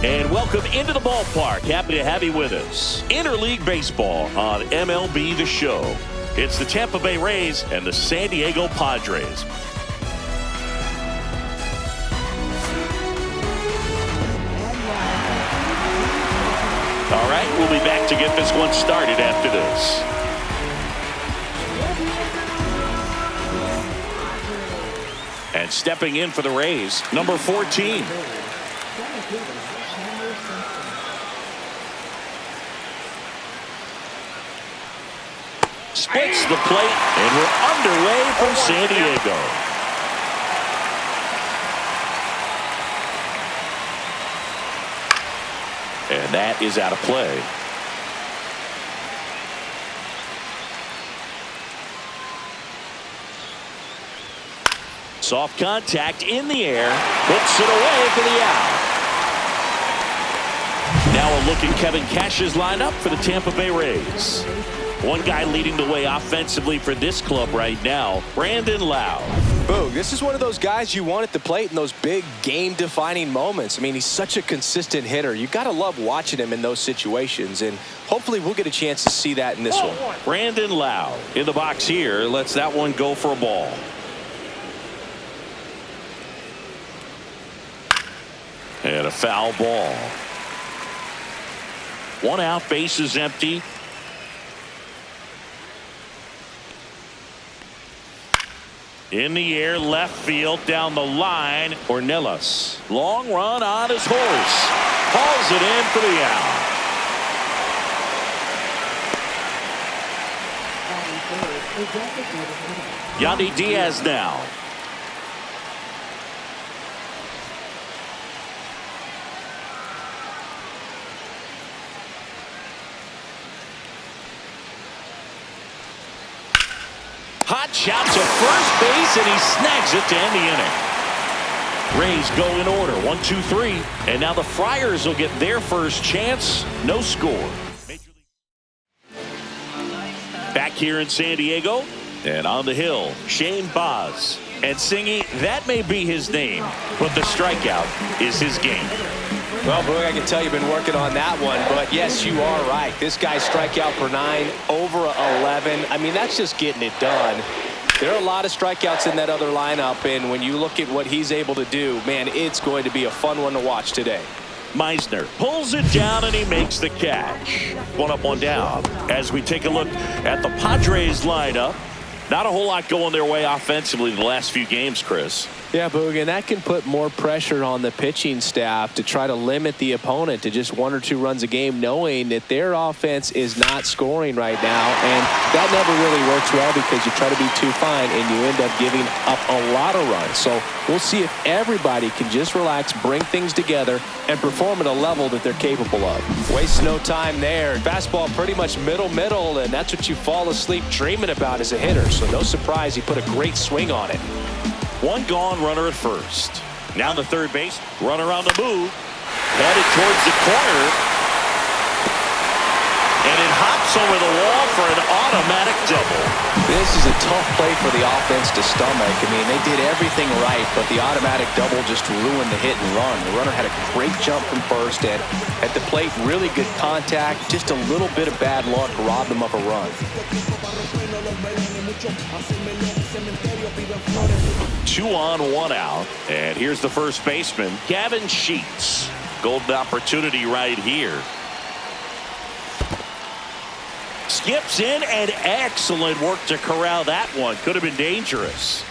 And welcome into the ballpark. Happy to have you with us. Interleague Baseball on MLB The Show. It's the Tampa Bay Rays and the San Diego Padres. All right, we'll be back to get this one started after this. And stepping in for the Rays, number 14. Splits the plate, and we're underway from San Diego. And that is out of play. Soft contact in the air, puts it away for the out. Now a look at Kevin Cash's lineup for the Tampa Bay Rays. One guy leading the way offensively for this club right now, Brandon Lowe. Boog, this is one of those guys you want at the plate in those big game-defining moments. I mean, he's such a consistent hitter. You got to love watching him in those situations, and hopefully we'll get a chance to see that in this one. Brandon Lowe in the box here, lets that one go for a ball. And a foul ball. One out, base is empty. In the air, left field, down the line. Ornelas, long run on his horse. Hauls it in for the out. Yandy Diaz now. Hot shot to first base, and he snags it to end the inning. Rays go in order, 1-2-3, and now the Friars will get their first chance. No score. Back here in San Diego, and on the hill, Shane Baz. And Singy, that may be his name, but the strikeout is his game. Well, Boog, I can tell you've been working on that one, but yes, you are right. This guy's strikeout per 9, over 11. I mean, that's just getting it done. There are a lot of strikeouts in that other lineup, and when you look at what he's able to do, man, it's going to be a fun one to watch today. Meisner pulls it down, and he makes the catch. One up, one down. As we take a look at the Padres lineup, not a whole lot going their way offensively the last few games, Chris. Yeah, Boog, and that can put more pressure on the pitching staff to try to limit the opponent to just 1 or 2 runs a game, knowing that their offense is not scoring right now. And that never really works well because you try to be too fine and you end up giving up a lot of runs. So we'll see if everybody can just relax, bring things together, and perform at a level that they're capable of. Waste no time there. Fastball pretty much middle, and that's what you fall asleep dreaming about as a hitter. So no surprise he put a great swing on it. One gone, runner at first. Now the third base, runner on the move, headed towards the corner, and it hops over the wall for an automatic double. This is a tough play for the offense to stomach. I mean, they did everything right, but the automatic double just ruined the hit and run. The runner had a great jump from first, and at the plate, really good contact. Just a little bit of bad luck robbed them of a run. 2 on, 1 out, and here's the first baseman, Gavin Sheets. Golden opportunity right here. Skips in, and excellent work to corral that one. Could have been dangerous.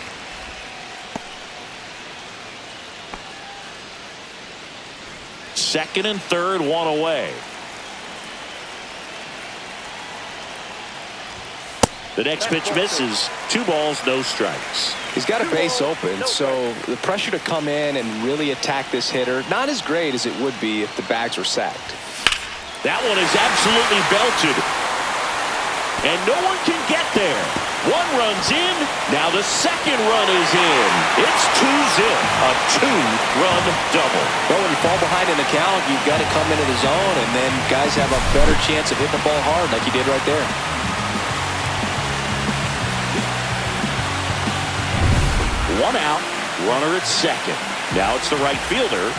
Second and third, 1 away. The next pitch misses. 2 balls, no strikes. He's got a base open, so the pressure to come in and really attack this hitter, not as great as it would be if the bags were sacked. That one is absolutely belted. And no one can get there. 1 run's in. Now the second run is in. It's 2-zip. A 2-run double. Well, when you fall behind in the count, you've got to come into the zone, and then guys have a better chance of hitting the ball hard like you did right there. 1 out, runner at second. Now it's the right fielder.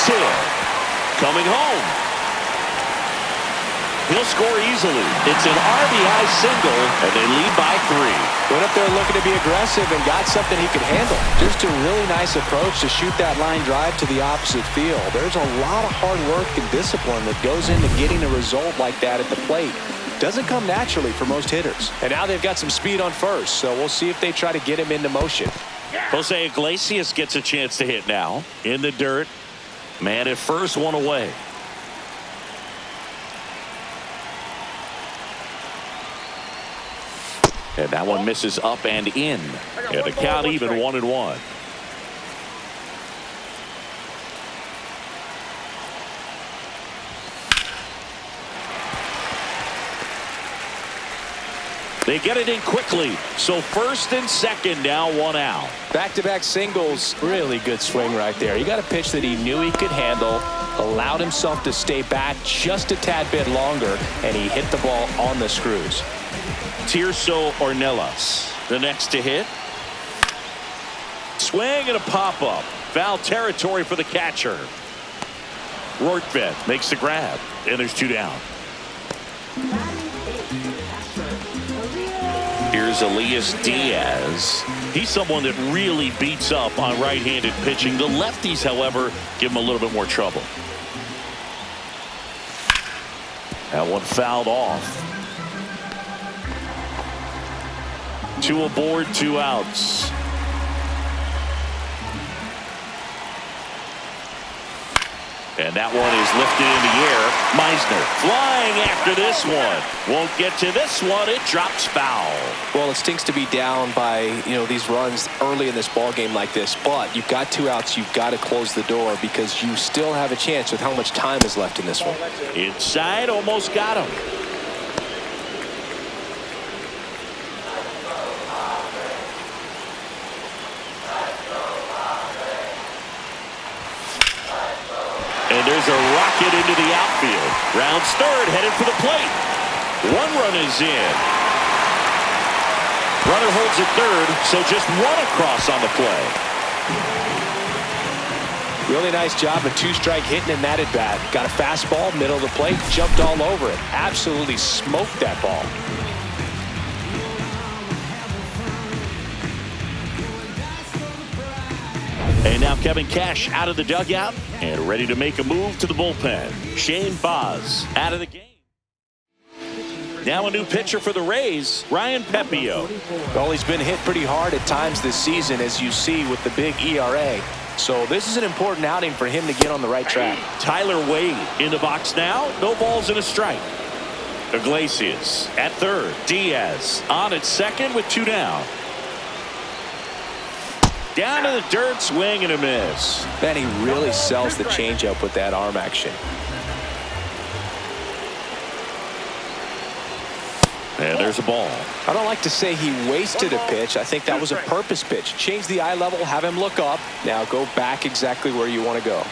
Hill coming home. He'll score easily. It's an RBI single, and they lead by 3. Went up there looking to be aggressive and got something he could handle. Just a really nice approach to shoot that line drive to the opposite field. There's a lot of hard work and discipline that goes into getting a result like that at the plate. Doesn't come naturally for most hitters. And now they've got some speed on first, so we'll see if they try to get him into motion. Jose Iglesias gets a chance to hit now. In the dirt. Man at first, one away. And that one misses up and in. And the count even 1-1. They get it in quickly. So first and second, now 1 out. Back-to-back singles, really good swing right there. He got a pitch that he knew he could handle, allowed himself to stay back just a tad bit longer, and he hit the ball on the screws. Tirso Ornelas, the next to hit. Swing and a pop-up. Foul territory for the catcher. Rortvedt makes the grab, and there's 2 down. Here's Elias Diaz. He's someone that really beats up on right-handed pitching. The lefties, however, give him a little bit more trouble. That one fouled off. 2 aboard, 2 outs. And that one is lifted in the air. Meisner flying after this one. Won't get to this one. It drops foul. Well, it stinks to be down by, these runs early in this ball game like this, but you've got 2 outs. You've got to close the door because you still have a chance with how much time is left in this one. Inside, almost got him. And there's a rocket into the outfield. Rounds third, headed for the plate. 1 run is in. Runner holds at third, so just 1 across on the play. Really nice job of 2-strike hitting in that at bat. Got a fastball, middle of the plate, jumped all over it. Absolutely smoked that ball. And now Kevin Cash out of the dugout and ready to make a move to the bullpen. Shane Baz out of the game. Now a new pitcher for the Rays, Ryan Pepio. Well, he's been hit pretty hard at times this season, as you see with the big ERA. So this is an important outing for him to get on the right track. Tyler Wade in the box now. No balls and a strike. Iglesias at third. Diaz on at second with 2 down. Down to the dirt, swing and a miss. Man, he really sells the changeup with that arm action. And there's a ball. I don't like to say he wasted a pitch. I think that was a purpose pitch. Change the eye level, have him look up. Now go back exactly where you want to go.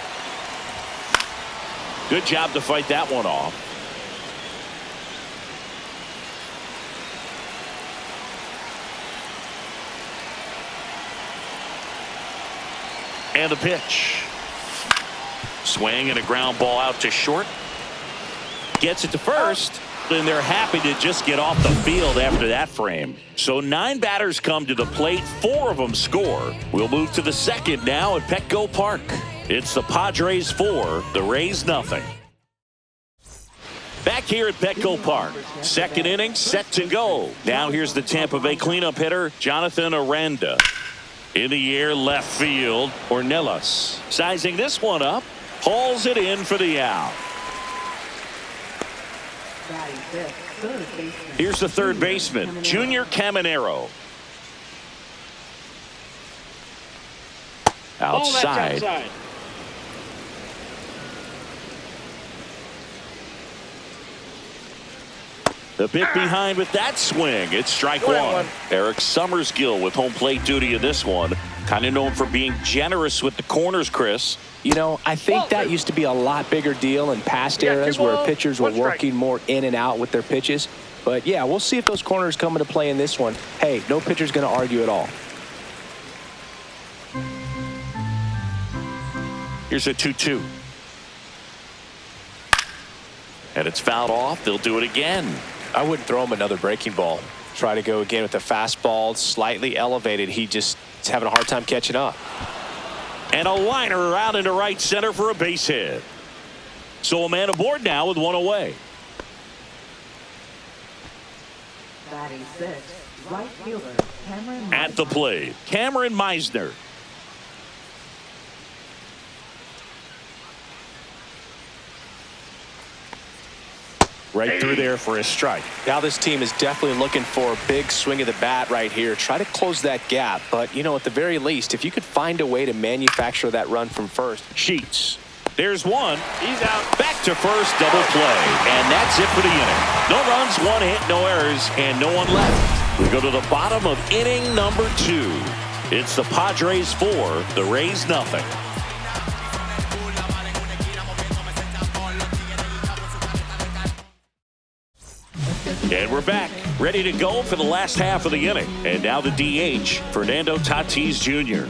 Good job to fight that one off. And the pitch. Swing and a ground ball out to short. Gets it to first. And they're happy to just get off the field after that frame. So 9 batters come to the plate. 4 of them score. We'll move to the second now at Petco Park. It's the Padres 4, the Rays nothing. Back here at Petco Park. Second inning set to go. Now here's the Tampa Bay cleanup hitter, Jonathan Aranda. In the air, left field, Ornelas. Sizing this one up, hauls it in for the out. Here's the third baseman, Junior Caminero. Outside. The bit behind with that swing. It's strike 1. Eric Summersgill with home plate duty in this one. Kind of known for being generous with the corners, Chris. I think that used to be a lot bigger deal in past eras where pitchers were working more in and out with their pitches. But, yeah, we'll see if those corners come into play in this one. Hey, no pitcher's going to argue at all. Here's a 2-2. And it's fouled off. They'll do it again. I wouldn't throw him another breaking ball. Try to go again with the fastball, slightly elevated. He just is having a hard time catching up. And a liner out into right center for a base hit. So a man aboard now with one away. Batting sixth, right fielder Cameron At the plate, Cameron Meisner. Right through there for a strike. Now this team is definitely looking for a big swing of the bat right here. Try to close that gap. But, you know, at the very least, if you could find a way to manufacture that run from first. Sheets. There's one. He's out. Back to first, double play. And that's it for the inning. No runs, one hit, no errors, and no one left. We go to the bottom of inning number 2. It's the Padres 4, the Rays nothing. And we're back, ready to go for the last half of the inning. And now the DH, Fernando Tatis Jr.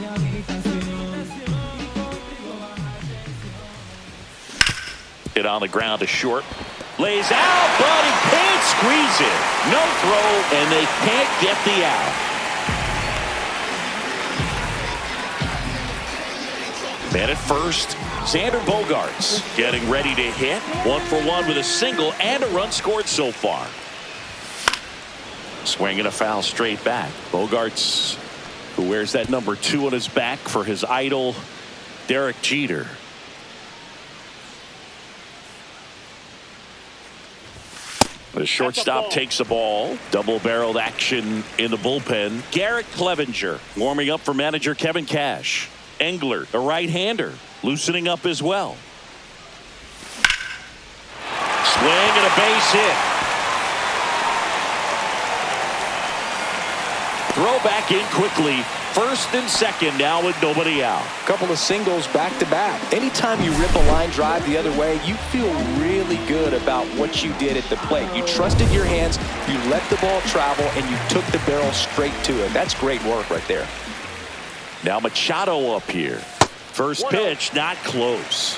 Hit on the ground to short. Lays out, but he can't squeeze it. No throw, and they can't get the out. Man at first, Xander Bogaerts getting ready to hit. 1-for-1 with a single and a run scored so far. Swinging a foul straight back. Bogaerts, who wears that number 2 on his back for his idol, Derek Jeter. The shortstop takes the ball. Double-barreled action in the bullpen. Garrett Clevenger warming up for manager Kevin Cash. Engler, a right-hander, loosening up as well. Swing and a base hit. Throw back in quickly. First and second now with nobody out. Couple of singles back to back. Anytime you rip a line drive the other way, you feel really good about what you did at the plate. You trusted your hands, you let the ball travel, and you took the barrel straight to it. That's great work right there. Now Machado up here. First pitch, not close.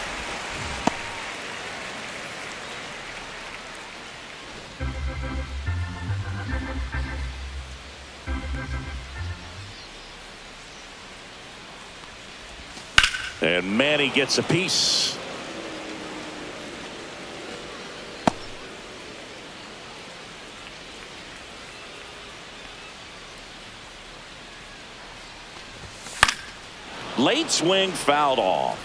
And Manny gets a piece. Late swing fouled off.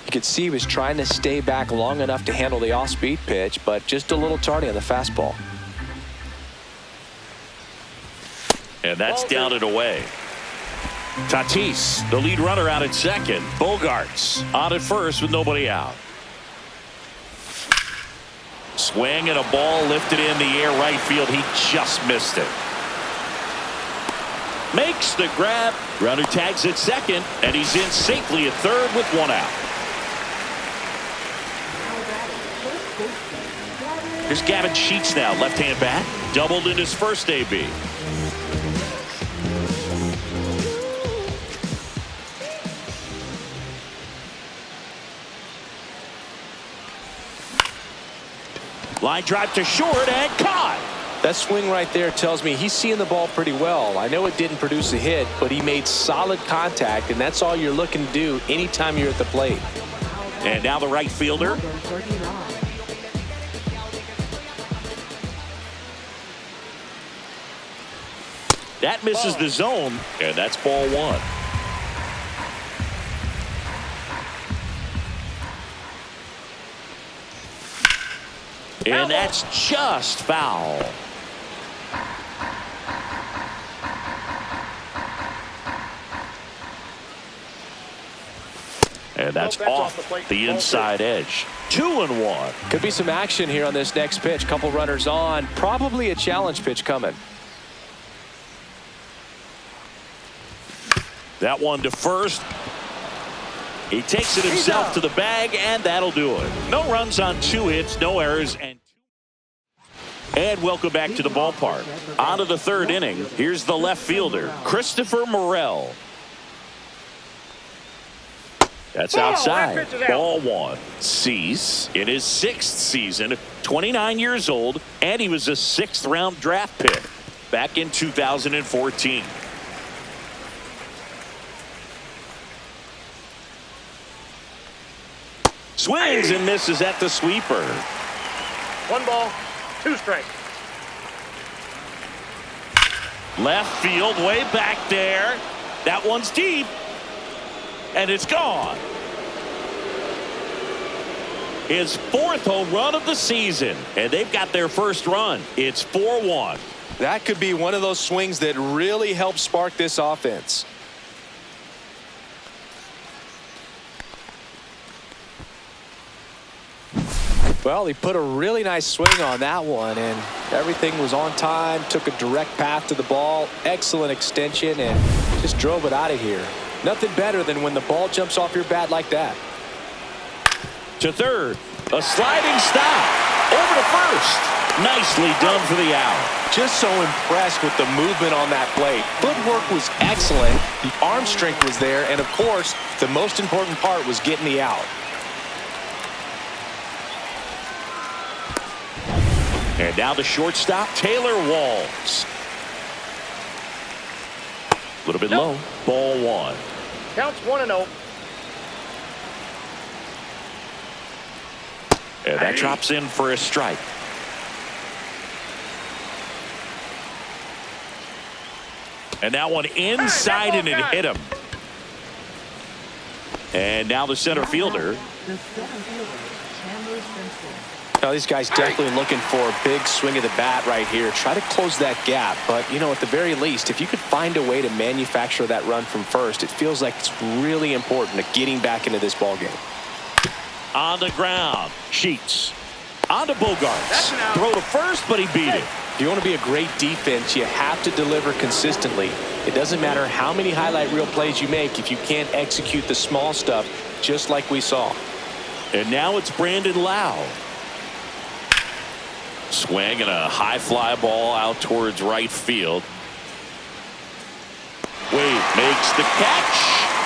You could see he was trying to stay back long enough to handle the off-speed pitch, but just a little tardy on the fastball. And that's down and away. Tatis, the lead runner, out at second. Bogaerts on at first with nobody out. Swing and a ball lifted in the air right field. He just missed it. Makes the grab. Runner tags at second, and he's in safely at third with one out. Here's Gavin Sheets now, left-hand bat. Doubled in his first AB. Line drive to short and caught. That swing right there tells me he's seeing the ball pretty well. I know it didn't produce a hit, but he made solid contact, and that's all you're looking to do anytime you're at the plate. And now the right fielder. That misses the zone, and that's ball one. And that's just foul. And that's off the inside edge. 2-1. Could be some action here on this next pitch. Couple runners on. Probably a challenge pitch coming. That one to first. He takes it himself to the bag, and that'll do it. No runs on 2 hits, no errors, and welcome back to the ballpark. On to the third inning. Here's the left fielder, Christopher Morel. That's outside. Ball one. Cease in his 6th season, 29 years old, and he was a 6th-round draft pick back in 2014. Swings and misses at the sweeper. 1 ball, 2 strikes. Left field, way back there. That one's deep. And it's gone. His 4th home run of the season. And they've got their first run. It's 4-1. That could be one of those swings that really help spark this offense. Well, he put a really nice swing on that one, and everything was on time, took a direct path to the ball, excellent extension, and just drove it out of here. Nothing better than when the ball jumps off your bat like that. To third, a sliding stop, over to first. Nicely done for the out. Just so impressed with the movement on that play. Footwork was excellent, the arm strength was there, and of course, the most important part was getting the out. And now the shortstop, Taylor Walls. A little bit low. Ball one. Counts 1-0. And that drops in for a strike. And that one inside and it hit him. And now the center fielder. The center fielder, Chandler Simpson. Now, these guys definitely looking for a big swing of the bat right here. Try to close that gap. But, you know, at the very least, if you could find a way to manufacture that run from first, it feels like it's really important to getting back into this ball game. On the ground, Sheets. On to Bogarts. Throw to first, but he beat it. If you want to be a great defense, you have to deliver consistently. It doesn't matter how many highlight reel plays you make if you can't execute the small stuff, just like we saw. And now it's Brandon Lau. Swing and a high fly ball out towards right field. Wade makes the catch,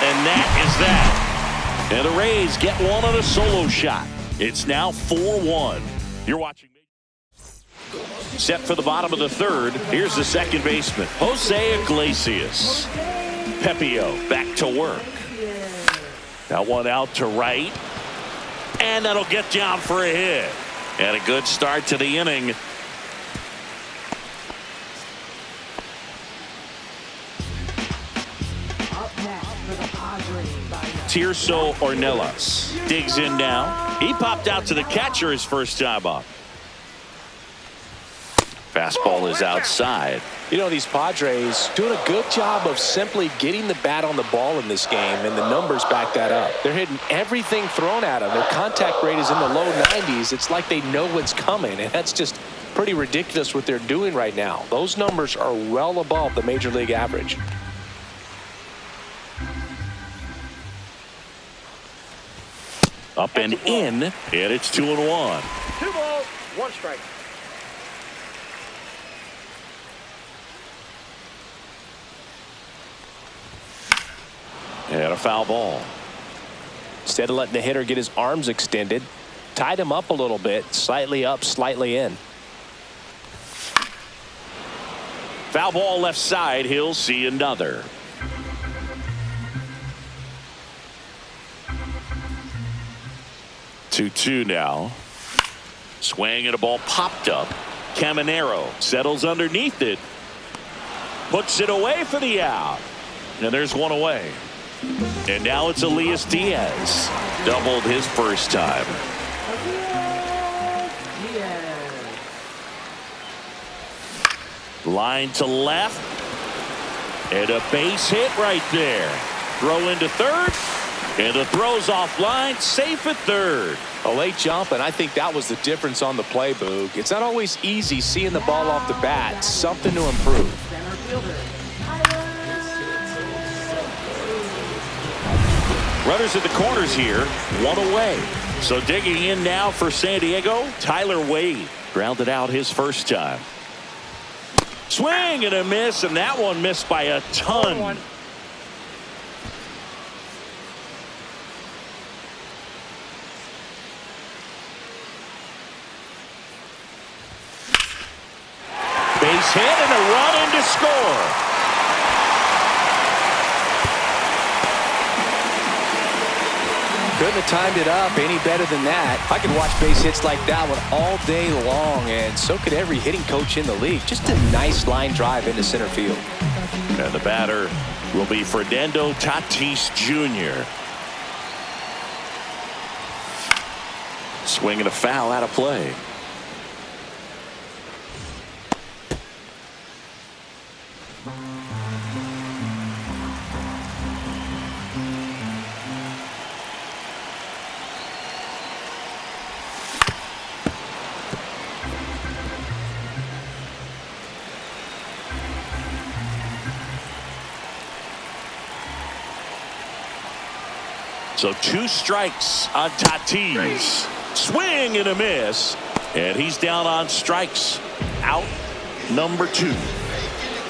and that is that. And the Rays get one on a solo shot. It's now 4-1. You're watching. Set for the bottom of the 3rd. Here's the second baseman, Jose Iglesias. Pepio back to work. That one out to right. And that'll get down for a hit. And a good start to the inning. Up next for the Padres. Tirso Ornelas digs in now. He popped out to the catcher his first time up. Fastball is outside. You know, these Padres doing a good job of simply getting the bat on the ball in this game, and the numbers back that up. They're hitting everything thrown at them. Their contact rate is in the low 90s. It's like they know what's coming, and that's just pretty ridiculous what they're doing right now. Those numbers are well above the major league average. Up and in, and it's 2-1. 2 balls, 1 strike. And a foul ball. Instead of letting the hitter get his arms extended, tied him up a little bit, slightly up, slightly in. Foul ball left side. He'll see another. Two now. Swing and a ball popped up. Caminero settles underneath it. Puts it away for the out. And there's one away. And now it's Elias Diaz. Doubled his first time. Line to left. And a base hit right there. Throw into third. And the throw's offline. Safe at third. A late jump, and I think that was the difference on the play, Boog. It's not always easy seeing the ball off the bat. Something to improve. Center fielder, Runners at the corners here, one away. So digging in now for San Diego, Tyler Wade. Grounded out his first time. Swing and a miss, and that one missed by a ton. base hit and a run in to score. Couldn't have timed it up any better than that. I could watch base hits like that one all day long, and so could every hitting coach in the league. Just a nice line drive into center field. And the batter will be Fernando Tatis Jr. Swinging a foul out of play. So 2 strikes on Tatis. Swing and a miss. And he's down on strikes. Out number 2.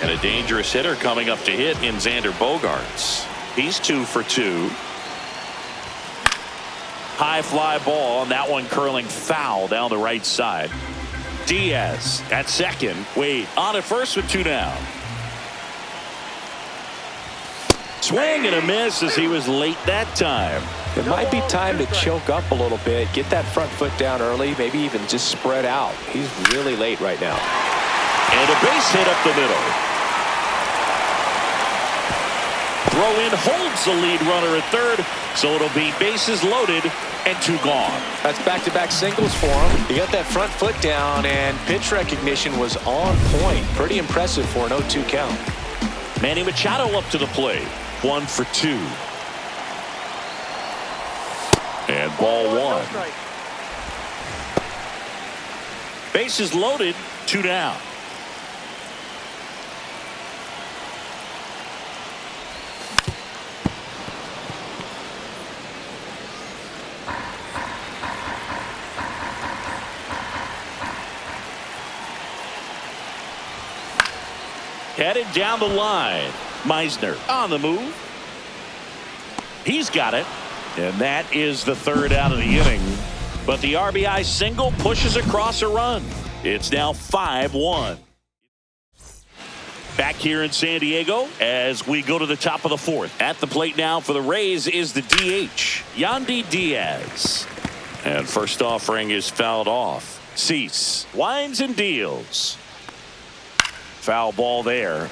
And a dangerous hitter coming up to hit in Xander Bogaerts. He's 2 for 2. High fly ball, and that one curling foul down the right side. Diaz at second. Wade on at first with 2 down. Swing and a miss as he was late that time. It might be time to choke up a little bit, get that front foot down early, maybe even just spread out. He's really late right now. And a base hit up the middle. Throw in holds the lead runner at third, so it'll be bases loaded and 2 gone. That's back-to-back singles for him. He got that front foot down, and pitch recognition was on point. Pretty impressive for an 0-2 count. Manny Machado up to the plate. 1 for 2. And ball 1. Bases loaded, 2 down. Headed down the line. Meisner on the move. He's got it. And that is the 3rd out of the inning. But the RBI single pushes across a run. It's now 5-1. Back here in San Diego as we go to the top of the 4th. At the plate now for the Rays is the DH, Yandy Diaz. And first offering is fouled off. Cease winds and deals. Foul ball there.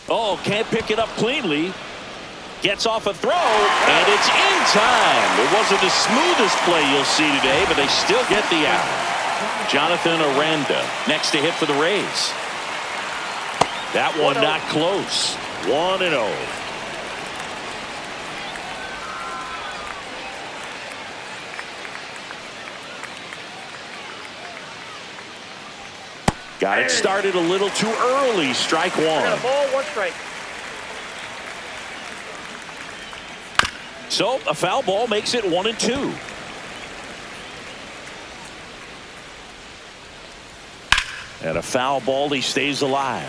Oh, can't pick it up cleanly. Gets off a throw, and it's in time. It wasn't the smoothest play you'll see today, but they still get the out. Jonathan Aranda next to hit for the Rays. That one not close. 1-0. Got it started a little too early. Strike 1. Got a ball, 1 strike. So a foul ball makes it 1-2. And a foul ball, he stays alive.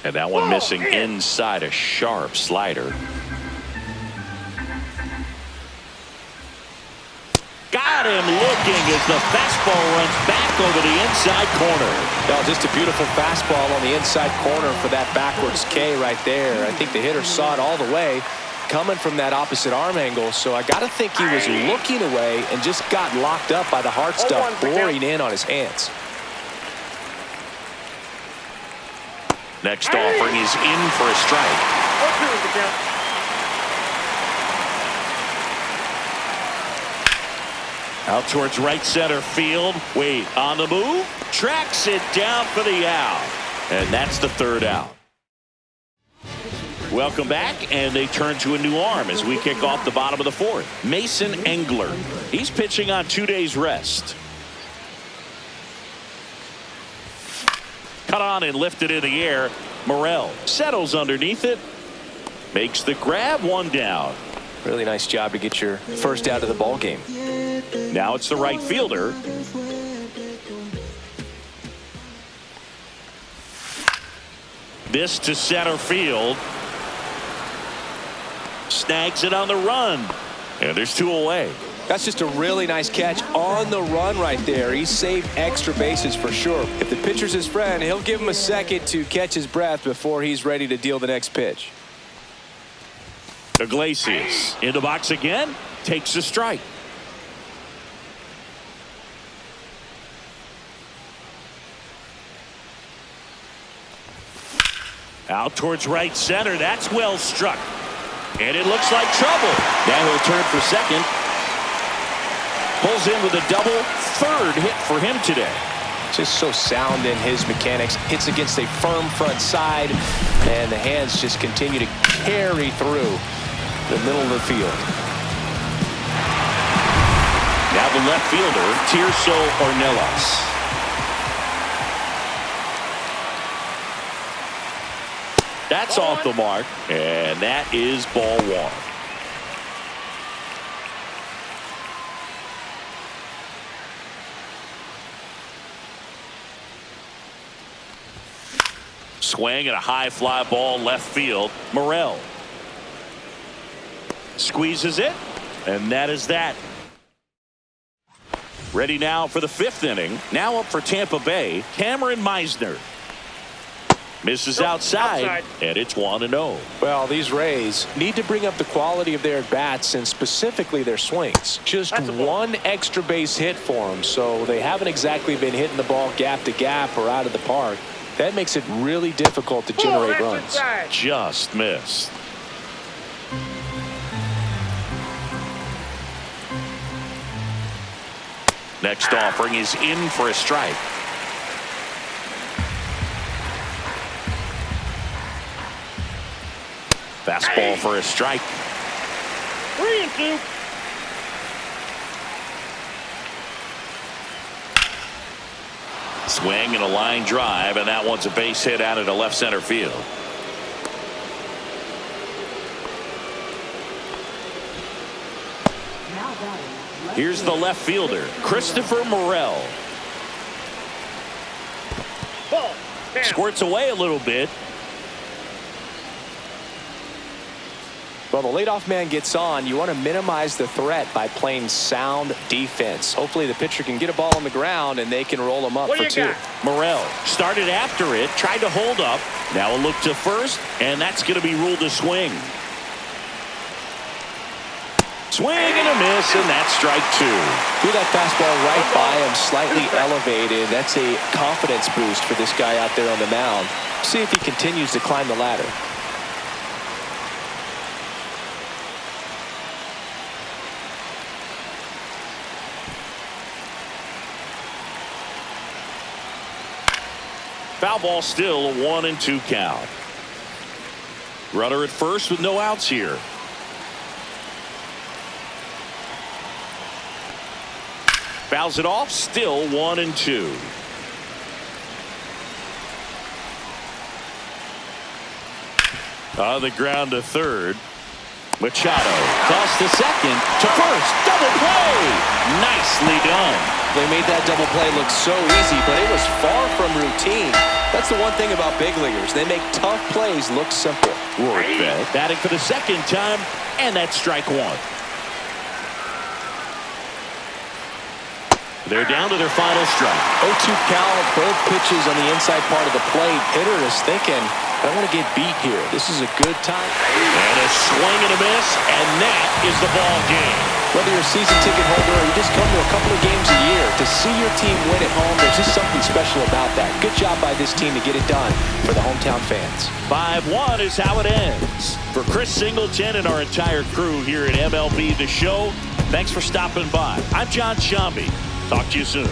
And that one missing inside, a sharp slider. Got him looking as the fastball runs back over the inside corner. Oh, just a beautiful fastball on the inside corner for that backwards K right there. I think the hitter saw it all the way coming from that opposite arm angle. So I got to think he was looking away and just got locked up by the hard stuff pouring in on his hands. Next offering is in for a strike. 0-2 is the count. Out towards right center field. Wade on the move. Tracks it down for the out. And that's the 3rd out. Welcome back, and they turn to a new arm as we kick off the bottom of the 4th. Mason Engler. He's pitching on 2 days rest. Cut on and lifted in the air. Morel settles underneath it. Makes the grab, 1 down. Really nice job to get your first out of the ball game. Now it's the right fielder. This to center field. Snags it on the run. And there's 2 away. That's just a really nice catch on the run right there. He saved extra bases for sure. If the pitcher's his friend, he'll give him a second to catch his breath before he's ready to deal the next pitch. Iglesias in the box again. Takes a strike. Out towards right center. That's well struck. And it looks like trouble. Now he'll turn for second. Pulls in with a double. 3rd hit for him today. Just so sound in his mechanics. Hits against a firm front side, and the hands just continue to carry through the middle of the field. Now the left fielder, Tirso Ornelas. That's off the mark, and that is ball 1. Swing and a high fly ball left field. Morel squeezes it, and that is that. Ready now for the 5th inning. Now up for Tampa Bay, Cameron Meisner. Misses outside, and it's 1-0. Well, these Rays need to bring up the quality of their bats and specifically their swings. Just one extra base hit for them, so they haven't exactly been hitting the ball gap to gap or out of the park. That makes it really difficult to generate runs. Just missed. Next offering is in for a strike. Fastball for a strike. 3-2. Swing and a line drive, and that one's a base hit out into left center field. Now batting, left Here's the left fielder, Christopher Morel. Ball. Down. Squirts away a little bit. Well, the leadoff man gets on. You want to minimize the threat by playing sound defense. Hopefully the pitcher can get a ball on the ground and they can roll him up What do for you 2. got? Morel started after it, tried to hold up. Now a look to first, and that's going to be ruled a swing. Swing and a miss, and that's strike 2. Threw that fastball right by him, slightly elevated. That's a confidence boost for this guy out there on the mound. See if he continues to climb the ladder. Foul ball, still a 1-2 count. Runner at first with no outs here. Fouls it off, still 1-2. On the ground to third. Machado toss to second, to first, double play. Nicely done. They made that double play look so easy, but it was far from routine. That's the one thing about big leaguers. They make tough plays look simple. Rory Bell batting for the second time, and that's strike 1. They're down to their final strike. 0-2 count, both pitches on the inside part of the plate. Hitter is thinking, I want to get beat here. This is a good time. And a swing and a miss, and that is the ball game. Whether you're a season ticket holder or you just come to a couple of games a year, to see your team win at home, there's just something special about that. Good job by this team to get it done for the hometown fans. 5-1 is how it ends. For Chris Singleton and our entire crew here at MLB The Show, thanks for stopping by. I'm John Shambi. Talk to you soon.